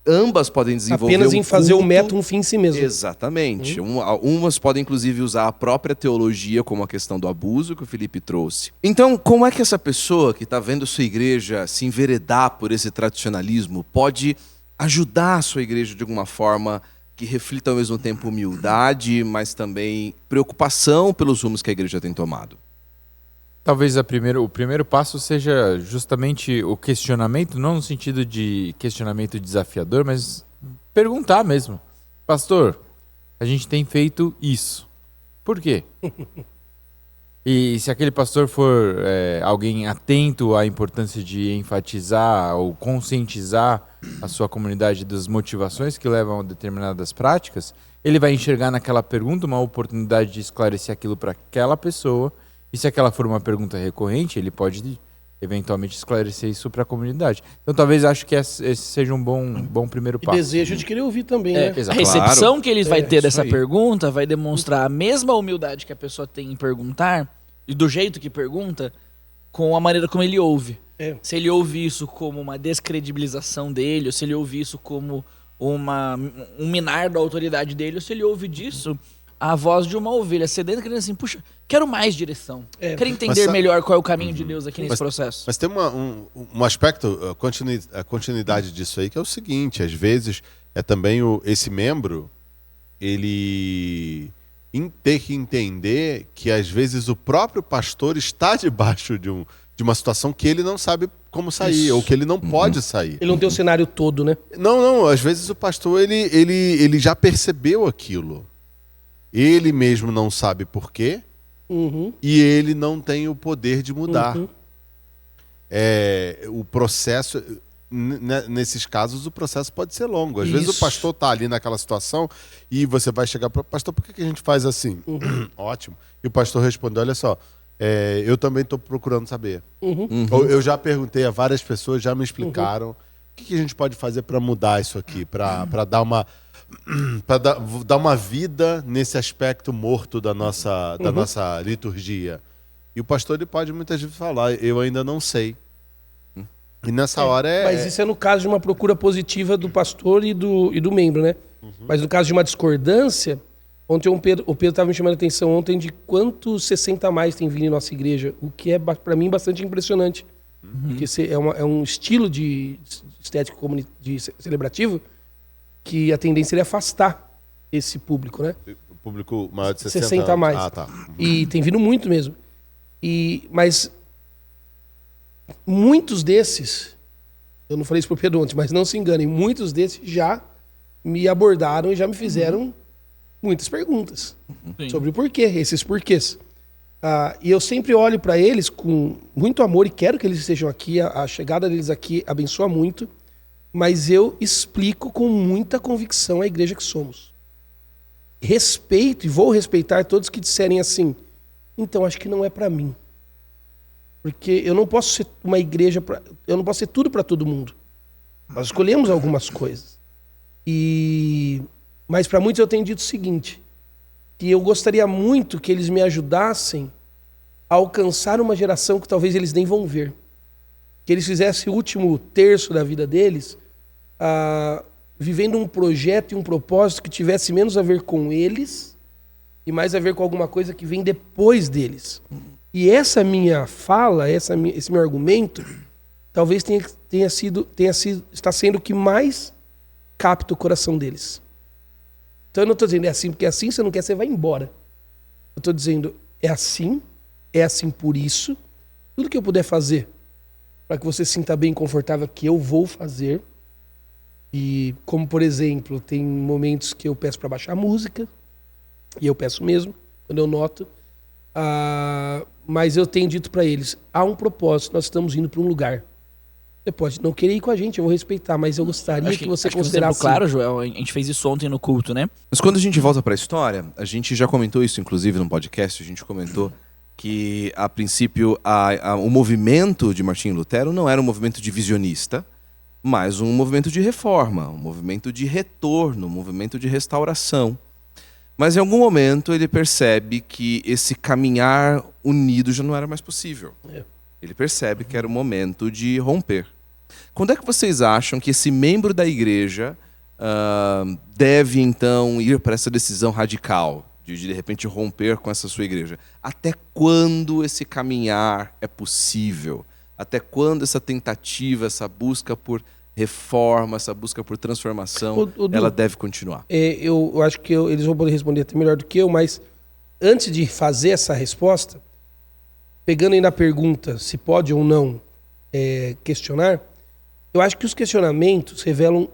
Ambas podem desenvolver Apenas em fazer o culto. método um fim em si mesmo. Exatamente. Umas podem, inclusive, usar a própria teologia, como a questão do abuso que o Felipe trouxe. Então, como é que essa pessoa que está vendo sua igreja se enveredar por esse tradicionalismo pode ajudar a sua igreja de alguma forma que reflita ao mesmo tempo humildade, mas também preocupação pelos rumos que a igreja tem tomado? Talvez o primeiro passo seja justamente o questionamento, não no sentido de questionamento desafiador, mas perguntar mesmo. Pastor, a gente tem feito isso. Por quê? E se aquele pastor for alguém atento à importância de enfatizar ou conscientizar a sua comunidade das motivações que levam a determinadas práticas, ele vai enxergar naquela pergunta uma oportunidade de esclarecer aquilo para aquela pessoa. E se aquela for uma pergunta recorrente, ele pode eventualmente esclarecer isso para a comunidade. Então talvez acho que esse seja um bom primeiro E passo. desejo de querer ouvir também, né? A recepção que ele vai ter isso dessa aí. pergunta vai demonstrar a mesma humildade que a pessoa tem em perguntar, e do jeito que pergunta, com a maneira como ele ouve. É. Se ele ouve isso como uma descredibilização dele, ou se ele ouve isso como um minar da autoridade dele, ou se ele ouve disso a voz de uma ovelha sedenta, querendo assim, puxa, quero mais direção. Quero entender melhor qual é o caminho de Deus aqui nesse processo. Mas tem um aspecto, a continuidade disso aí, que é o seguinte: às vezes é também esse membro, ele ter que entender que às vezes o próprio pastor está debaixo de uma situação que ele não sabe como sair, ou que ele não pode sair. Ele não tem o cenário todo, né? Não, às vezes o pastor ele já percebeu aquilo. Ele mesmo não sabe por quê, e ele não tem o poder de mudar. O processo, nesses casos, o processo pode ser longo. Às vezes o pastor está ali naquela situação e você vai chegar para o pastor, por que a gente faz assim? Ótimo. E o pastor responde, olha só, eu também estou procurando saber. Eu já perguntei a várias pessoas, já me explicaram o que a gente pode fazer para mudar isso aqui, para dar uma vida nesse aspecto morto da nossa liturgia. E o pastor ele pode muitas vezes falar, eu ainda não sei. E nessa hora Mas isso é no caso de uma procura positiva do pastor e do membro, né? Mas no caso de uma discordância, ontem o Pedro estava me chamando a atenção ontem de quantos 60 a mais tem vindo em nossa igreja, o que é para mim bastante impressionante. Porque é um estilo de estético celebrativo que a tendência seria afastar esse público, né? o público maior de 60, 60 a mais. Ah, tá. E tem vindo muito mesmo. Mas muitos desses, eu não falei isso pro Pedro ontem, mas não se enganem, muitos desses já me abordaram e já me fizeram muitas perguntas sobre o porquê, esses porquês. E eu sempre olho para eles com muito amor e quero que eles estejam aqui, a chegada deles aqui abençoa muito, mas eu explico com muita convicção a igreja que somos. Respeito e vou respeitar todos que disserem assim, então acho que não é para mim. Porque eu não posso ser uma igreja, eu não posso ser tudo para todo mundo. Nós escolhemos algumas coisas. Mas para muitos eu tenho dito o seguinte, que eu gostaria muito que eles me ajudassem a alcançar uma geração que talvez eles nem vão ver. Que eles fizessem o último terço da vida deles vivendo um projeto e um propósito que tivesse menos a ver com eles e mais a ver com alguma coisa que vem depois deles. E essa minha fala, esse meu argumento, talvez está sendo o que mais capta o coração deles. Então eu não estou dizendo é assim porque é assim, você não quer, você vai embora. Eu estou dizendo é assim por isso. Tudo que eu puder fazer para que você se sinta bem e confortável que eu vou fazer. E como, por exemplo, tem momentos que eu peço para baixar a música, e eu peço mesmo, quando eu noto. Mas eu tenho dito para eles, há um propósito, nós estamos indo para um lugar. Você pode não querer ir com a gente, eu vou respeitar, mas eu gostaria que você considerasse... Claro, Joel, a gente fez isso ontem no culto, né? Mas quando a gente volta para a história, a gente já comentou isso, inclusive, no podcast, a gente comentou que, a princípio, o movimento de Martinho Lutero não era um movimento divisionista, mas um movimento de reforma, um movimento de retorno, um movimento de restauração. Mas em algum momento ele percebe que esse caminhar unido já não era mais possível. Ele percebe que era o momento de romper. Quando é que vocês acham que esse membro da igreja deve, então, ir para essa decisão radical de repente, romper com essa sua igreja? Até quando esse caminhar é possível? Até quando essa tentativa, essa busca por reforma, essa busca por transformação, ela deve continuar? Eu acho que eles vão poder responder até melhor do que eu, mas antes de fazer essa resposta, pegando aí na pergunta se pode ou não questionar, eu acho que os questionamentos revelam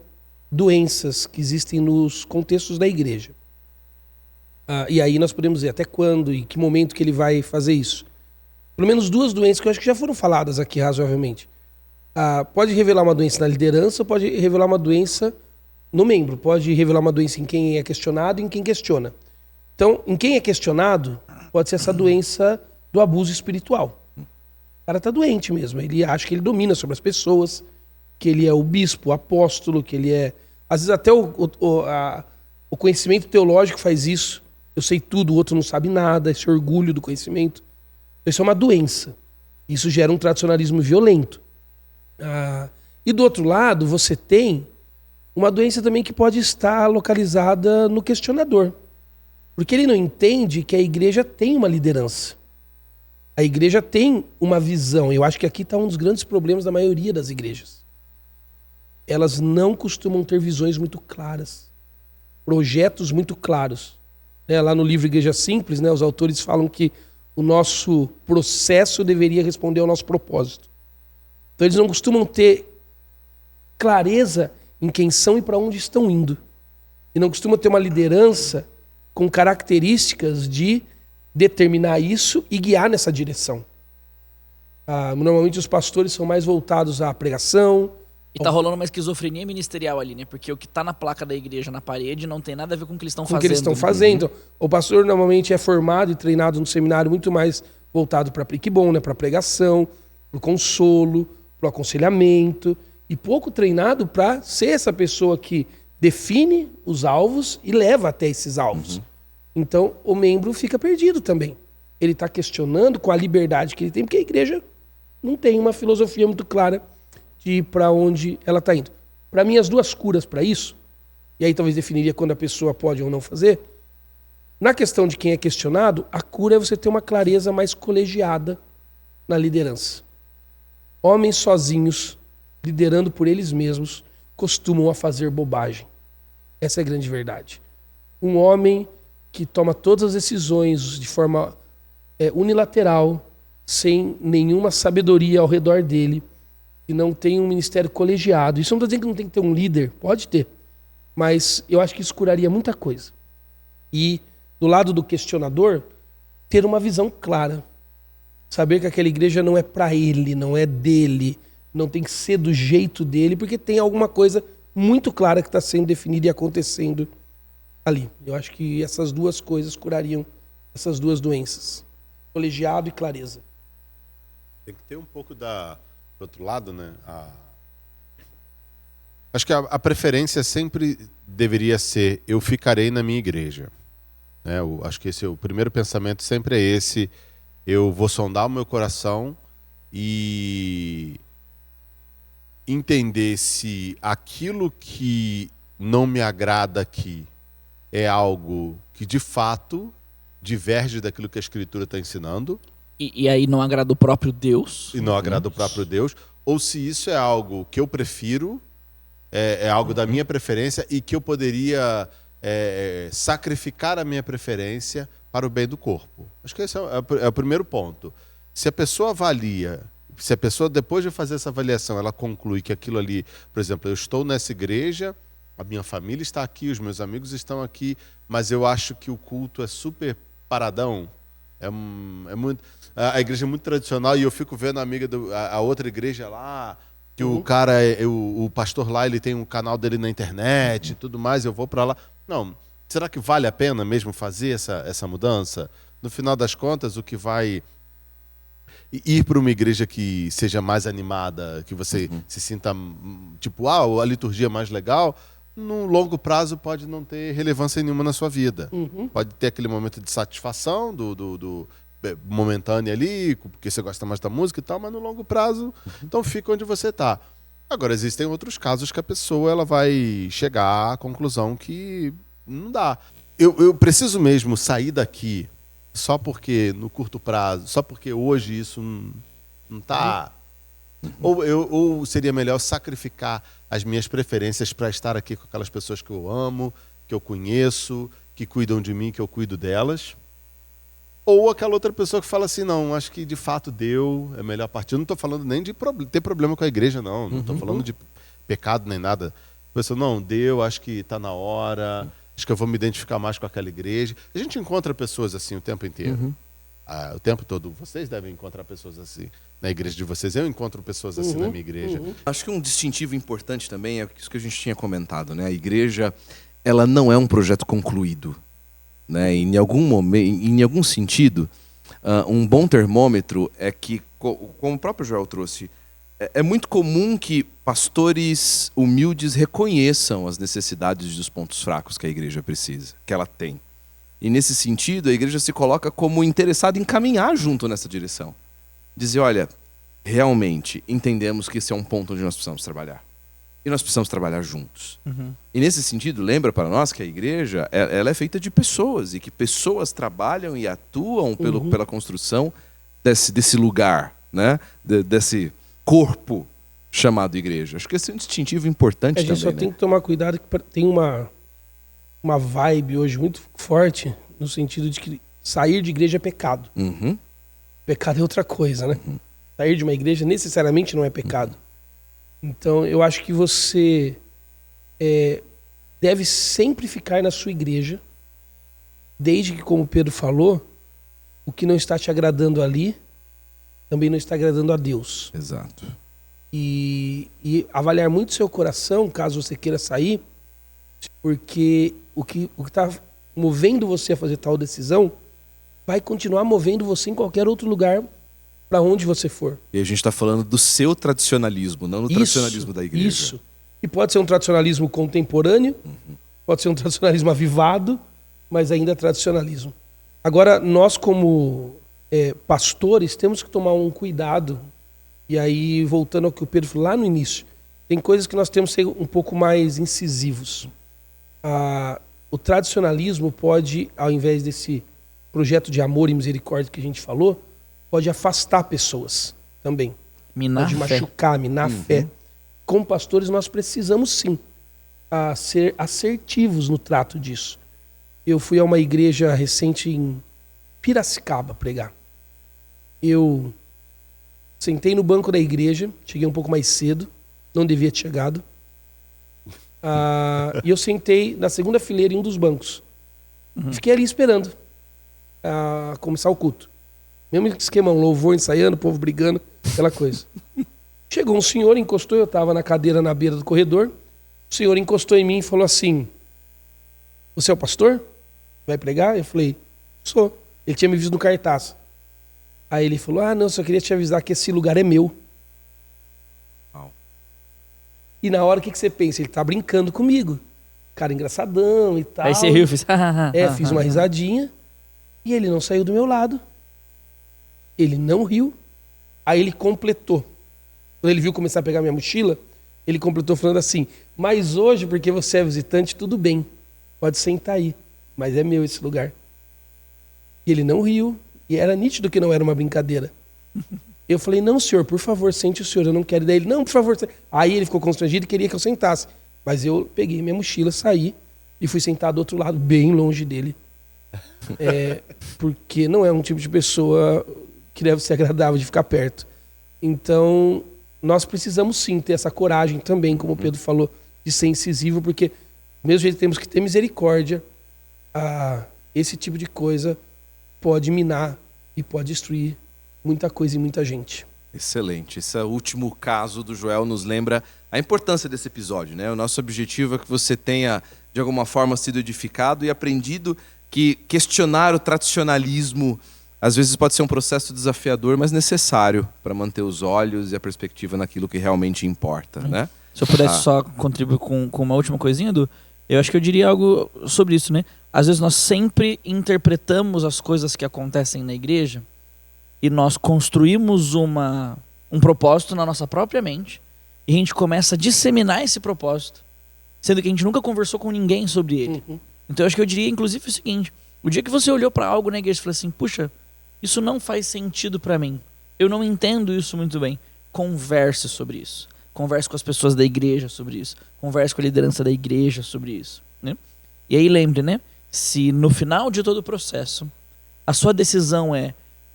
doenças que existem nos contextos da igreja. E aí nós podemos dizer até quando e que momento que ele vai fazer isso. Pelo menos duas doenças que eu acho que já foram faladas aqui razoavelmente. Pode revelar uma doença na liderança, pode revelar uma doença no membro, pode revelar uma doença em quem é questionado e em quem questiona. Então, em quem é questionado, pode ser essa doença do abuso espiritual. O cara está doente mesmo, ele acha que ele domina sobre as pessoas, que ele é o bispo, o apóstolo, que ele é... Às vezes até o conhecimento teológico faz isso. Eu sei tudo, o outro não sabe nada, esse orgulho do conhecimento. Isso é uma doença. Isso gera um tradicionalismo violento. E do outro lado, você tem uma doença também que pode estar localizada no questionador. Porque ele não entende que a igreja tem uma liderança. A igreja tem uma visão. Eu acho que aqui está um dos grandes problemas da maioria das igrejas. Elas não costumam ter visões muito claras, projetos muito claros. Lá no livro Igreja Simples, os autores falam que o nosso processo deveria responder ao nosso propósito. Então eles não costumam ter clareza em quem são e para onde estão indo. E não costumam ter uma liderança com características de determinar isso e guiar nessa direção. Normalmente os pastores são mais voltados à pregação. E tá rolando uma esquizofrenia ministerial ali, né? Porque o que tá na placa da igreja, na parede, não tem nada a ver com o que eles estão fazendo. Com o que eles estão fazendo. O pastor normalmente é formado e treinado no seminário muito mais voltado para bom, né? Para pregação, para o consolo, para o aconselhamento, e pouco treinado para ser essa pessoa que define os alvos e leva até esses alvos. Então, o membro fica perdido também. Ele está questionando com a liberdade que ele tem, porque a igreja não tem uma filosofia muito clara de ir para onde ela está indo. Para mim, as duas curas para isso, e aí talvez definiria quando a pessoa pode ou não fazer, na questão de quem é questionado, a cura é você ter uma clareza mais colegiada na liderança. Homens sozinhos, liderando por eles mesmos, costumam a fazer bobagem. Essa é a grande verdade. Um homem que toma todas as decisões de forma unilateral, sem nenhuma sabedoria ao redor dele, que não tem um ministério colegiado. Isso não estou dizendo que não tem que ter um líder, pode ter, mas eu acho que isso curaria muita coisa. E do lado do questionador, ter uma visão clara. Saber que aquela igreja não é para ele, não é dele, não tem que ser do jeito dele, porque tem alguma coisa muito clara que está sendo definida e acontecendo ali. Eu acho que essas duas coisas curariam essas duas doenças. Colegiado e clareza. Tem que ter um pouco do outro lado, né? Acho que a preferência sempre deveria ser: eu ficarei na minha igreja. Acho que o primeiro pensamento sempre é esse: eu vou sondar o meu coração e entender se aquilo que não me agrada aqui é algo que de fato diverge daquilo que a Escritura está ensinando E aí não agrada o próprio Deus. e não agrada o próprio Deus, ou se isso é algo que eu prefiro, é algo da minha preferência e que eu poderia sacrificar a minha preferência para o bem do corpo. Acho que esse é o primeiro ponto. Se a pessoa avalia, se a pessoa, depois de fazer essa avaliação, ela conclui que aquilo ali, por exemplo, eu estou nessa igreja, a minha família está aqui, os meus amigos estão aqui, mas eu acho que o culto é super paradão, é muito, a igreja é muito tradicional, e eu fico vendo a outra igreja lá, que o cara, o pastor lá, ele tem um canal dele na internet e tudo mais, eu vou para lá. Não, será que vale a pena mesmo fazer essa mudança? No final das contas, o que vai ir para uma igreja que seja mais animada, que você se sinta, tipo, a liturgia é mais legal, no longo prazo pode não ter relevância nenhuma na sua vida. Pode ter aquele momento de satisfação do momentâneo ali, porque você gosta mais da música e tal, mas no longo prazo, então fica onde você está. Agora, existem outros casos que a pessoa ela vai chegar à conclusão que não dá. Eu preciso mesmo sair daqui só porque no curto prazo, só porque hoje isso não está... Ou seria melhor sacrificar as minhas preferências para estar aqui com aquelas pessoas que eu amo, que eu conheço, que cuidam de mim, que eu cuido delas? Ou aquela outra pessoa que fala assim, não, acho que de fato deu, é melhor partir. Eu não estou falando nem de ter problema com a igreja, não. Não estou falando de pecado nem nada. A pessoa, não, deu, acho que está na hora, acho que eu vou me identificar mais com aquela igreja. A gente encontra pessoas assim o tempo inteiro. O tempo todo. Vocês devem encontrar pessoas assim na igreja de vocês. Eu encontro pessoas assim na minha igreja. Acho que um distintivo importante também é isso que a gente tinha comentado, né? A igreja, ela não é um projeto concluído, né? Em algum momento, em algum sentido, um bom termômetro é que, como o próprio Joel trouxe, é muito comum que pastores humildes reconheçam as necessidades e os pontos fracos que a igreja precisa, que ela tem. E nesse sentido, a igreja se coloca como interessada em caminhar junto nessa direção. Dizer, olha, realmente entendemos que esse é um ponto onde nós precisamos trabalhar. E nós precisamos trabalhar juntos. E nesse sentido, lembra para nós que a igreja ela é feita de pessoas, e que pessoas trabalham e atuam pela construção desse lugar, né? Desse corpo chamado igreja. Acho que esse é um distintivo importante também. A gente só tem que tomar cuidado, que tem uma vibe hoje muito forte, no sentido de que sair de igreja é pecado. Pecado é outra coisa, né? Sair de uma igreja necessariamente não é pecado. Então, eu acho que você deve sempre ficar na sua igreja, desde que, como o Pedro falou, o que não está te agradando ali, também não está agradando a Deus. Exato. E avaliar muito seu coração, caso você queira sair, porque o que está movendo você a fazer tal decisão vai continuar movendo você em qualquer outro lugar para onde você for. E a gente está falando do seu tradicionalismo, não do tradicionalismo da igreja. Isso. E pode ser um tradicionalismo contemporâneo, pode ser um tradicionalismo avivado, mas ainda é tradicionalismo. Agora, nós como pastores temos que tomar um cuidado, e aí voltando ao que o Pedro falou lá no início, tem coisas que nós temos que ser um pouco mais incisivos. O tradicionalismo pode, ao invés desse projeto de amor e misericórdia que a gente falou, pode afastar pessoas também. Pode machucar, minar a fé. Como pastores, nós precisamos sim ser assertivos no trato disso. Eu fui a uma igreja recente em Piracicaba pregar. Eu sentei no banco da igreja, cheguei um pouco mais cedo, não devia ter chegado. E eu sentei na segunda fileira em um dos bancos. Fiquei ali esperando começar o culto. Mesmo esquema, um louvor ensaiando, o povo brigando, aquela coisa. Chegou um senhor, encostou, eu estava na cadeira na beira do corredor. O senhor encostou em mim e falou assim: você é o pastor? Vai pregar? Eu falei: sou. Ele tinha me visto no cartaz. Aí ele falou: não, só queria te avisar que esse lugar é meu. E na hora, o que você pensa? Ele tá brincando comigo. Cara engraçadão e tal. Aí você riu, fez... fiz uma risadinha. E ele não saiu do meu lado. Ele não riu. Aí ele completou. Quando ele viu começar a pegar minha mochila, ele completou falando assim: mas hoje, porque você é visitante, tudo bem. Pode sentar aí. Mas é meu esse lugar. E ele não riu. E era nítido que não era uma brincadeira. Eu falei, não, senhor, por favor, sente o senhor, eu não quero. Daí ele, não, por favor. Aí ele ficou constrangido e queria que eu sentasse. Mas eu peguei minha mochila, saí e fui sentar do outro lado, bem longe dele. Porque não é um tipo de pessoa que deve ser agradável de ficar perto. Então, nós precisamos sim ter essa coragem também, como o Pedro falou, de ser incisivo, porque mesmo jeito temos que ter misericórdia, esse tipo de coisa pode minar e pode destruir muita coisa e muita gente. Excelente. Esse último caso do Joel nos lembra a importância desse episódio, né? O nosso objetivo é que você tenha, de alguma forma, sido edificado e aprendido que questionar o tradicionalismo às vezes pode ser um processo desafiador, mas necessário para manter os olhos e a perspectiva naquilo que realmente importa, né? Se eu pudesse só contribuir com uma última coisinha, Edu, eu acho que eu diria algo sobre isso, né? Às vezes nós sempre interpretamos as coisas que acontecem na igreja e nós construímos um propósito na nossa própria mente e a gente começa a disseminar esse propósito, sendo que a gente nunca conversou com ninguém sobre ele. Então eu acho que eu diria, inclusive, o seguinte: o dia que você olhou para algo na igreja e falou assim, puxa, isso não faz sentido para mim, eu não entendo isso muito bem, converse sobre isso. Converse com as pessoas da igreja sobre isso. Converse com a liderança da igreja sobre isso, né? E aí lembre, né? Se no final de todo o processo a sua decisão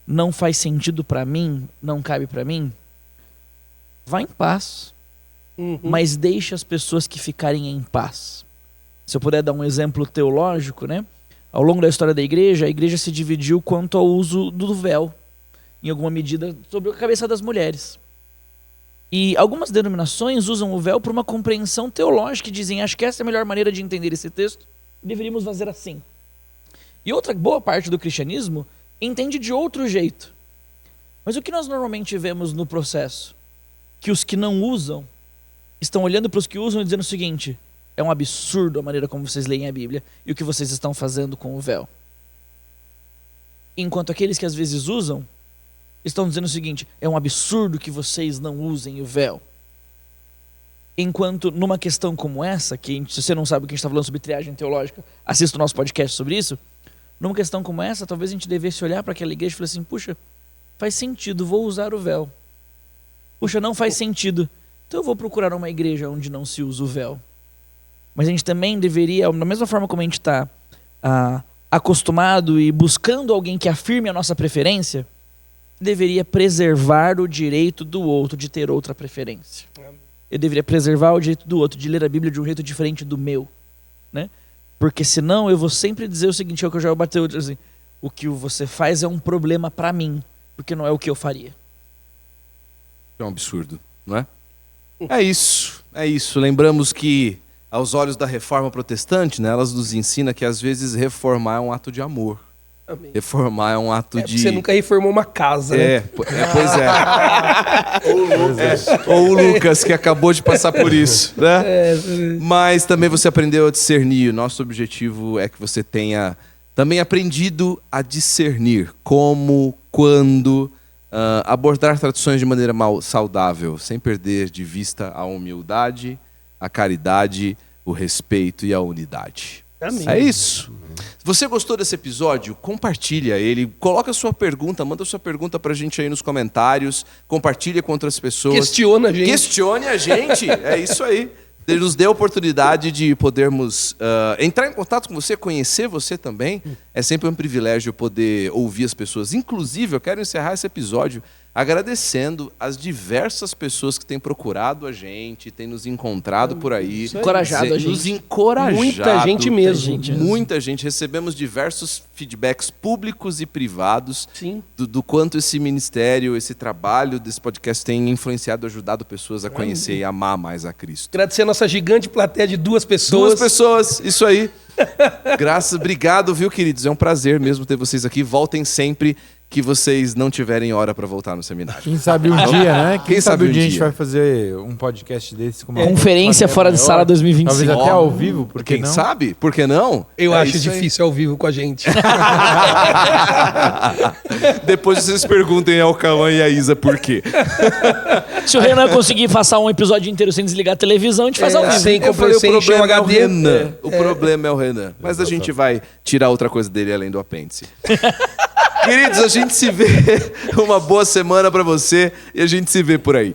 não faz sentido para mim, não cabe para mim, vá em paz. Mas deixe as pessoas que ficarem em paz. Se eu puder dar um exemplo teológico, né? Ao longo da história da igreja, a igreja se dividiu quanto ao uso do véu, em alguma medida, sobre a cabeça das mulheres. E algumas denominações usam o véu por uma compreensão teológica e dizem, acho que essa é a melhor maneira de entender esse texto, deveríamos fazer assim. E outra boa parte do cristianismo entende de outro jeito. Mas o que nós normalmente vemos no processo? Que os que não usam estão olhando para os que usam e dizendo o seguinte, é um absurdo a maneira como vocês leem a Bíblia e o que vocês estão fazendo com o véu. Enquanto aqueles que às vezes usam estão dizendo o seguinte, é um absurdo que vocês não usem o véu. Enquanto numa questão como essa, que se você não sabe o que a gente está falando sobre triagem teológica, assista o nosso podcast sobre isso. Numa questão como essa, talvez a gente devesse olhar para aquela igreja e falar assim, puxa, faz sentido, vou usar o véu. Puxa, não faz sentido, então eu vou procurar uma igreja onde não se usa o véu. Mas a gente também deveria, da mesma forma como a gente está acostumado e buscando alguém que afirme a nossa preferência, deveria preservar o direito do outro de ter outra preferência. Eu deveria preservar o direito do outro de ler a Bíblia de um jeito diferente do meu, né? Porque senão eu vou sempre dizer o seguinte, é o que eu já bateu, assim, o que você faz é um problema para mim, porque não é o que eu faria. É um absurdo, não é? É isso. Lembramos que aos olhos da reforma protestante, né, elas nos ensinam que às vezes reformar é um ato de amor. Amém. Reformar é um ato de... Você nunca reformou uma casa, né? Pois é. Ou o Lucas, que acabou de passar por isso, né? Mas também você aprendeu a discernir. Nosso objetivo é que você tenha também aprendido a discernir como, quando, abordar tradições de maneira saudável, sem perder de vista a humildade, a caridade, o respeito e a unidade. Amém. É isso. Se você gostou desse episódio, compartilha ele, coloca a sua pergunta, manda a sua pergunta pra gente aí nos comentários, compartilha com outras pessoas. Questiona a gente. Questione a gente, é isso aí. Ele nos dê a oportunidade de podermos entrar em contato com você, conhecer você também. É sempre um privilégio poder ouvir as pessoas. Inclusive, eu quero encerrar esse episódio agradecendo as diversas pessoas que têm procurado a gente, têm nos encontrado por aí. Encorajado a gente. Nos encorajado. Muita gente mesmo. Muita gente. Recebemos diversos feedbacks públicos e privados do quanto esse ministério, esse trabalho desse podcast tem influenciado, ajudado pessoas a conhecer e amar mais a Cristo. Agradecer a nossa gigante plateia de 2 pessoas. 2 pessoas, isso aí. Graças, obrigado, viu, queridos? É um prazer mesmo ter vocês aqui. Voltem sempre. que vocês não tiverem hora para voltar no seminário. Quem sabe um dia, né? Quem sabe um a gente dia? vai fazer um podcast desse com uma Conferência fora de sala 2025. Talvez até ao vivo, porque Quem não? sabe? Por que não? Eu É acho isso aí. difícil ao vivo com a gente. Depois vocês perguntem ao Cauã e a Isa por quê. Se o Renan conseguir passar um episódio inteiro sem desligar a televisão, a gente faz ao vivo. Sem Eu falei, o sem encher o problema é o HD. Renan. O problema é o Renan. Mas a gente vai tirar outra coisa dele além do apêndice. Queridos, a gente se vê. Uma boa semana pra você e a gente se vê por aí.